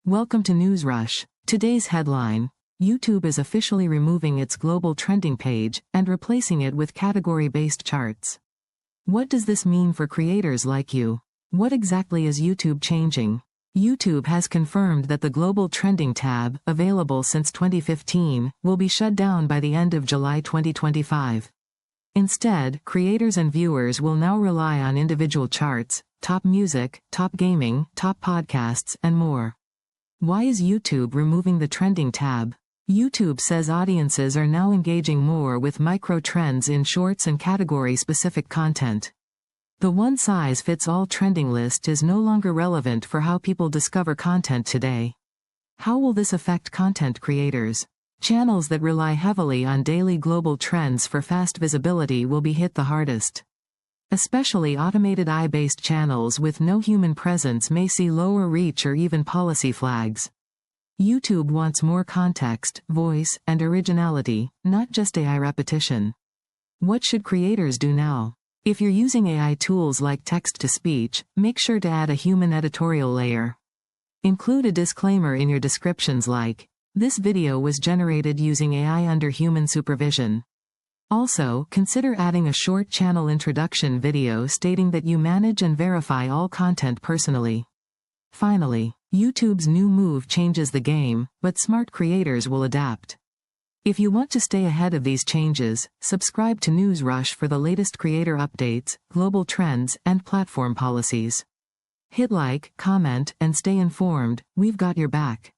Welcome to NewsRush. Today's headline: YouTube is officially removing its global trending page and replacing it with category-based charts. What does this mean for creators like you? What exactly is YouTube changing? YouTube has confirmed that the global trending tab, available since 2015, will be shut down by the end of July 2025. Instead, creators and viewers will now rely on individual charts, top music, top gaming, top podcasts, and more. Why is YouTube removing the trending tab? YouTube says audiences are now engaging more with micro-trends in shorts and category-specific content. The one-size-fits-all trending list is no longer relevant for how people discover content today. How will this affect content creators? Channels that rely heavily on daily global trends for fast visibility will be hit the hardest. Especially automated AI-based channels with no human presence may see lower reach or even policy flags. YouTube wants more context, voice, and originality, not just AI repetition. What should creators do now? If you're using AI tools like text-to-speech, make sure to add a human editorial layer. Include a disclaimer in your descriptions like, "This video was generated using AI under human supervision." Also, consider adding a short channel introduction video stating that you manage and verify all content personally. Finally, YouTube's new move changes the game, but smart creators will adapt. If you want to stay ahead of these changes, subscribe to NewsRush for the latest creator updates, global trends, and platform policies. Hit like, comment, and stay informed. We've got your back.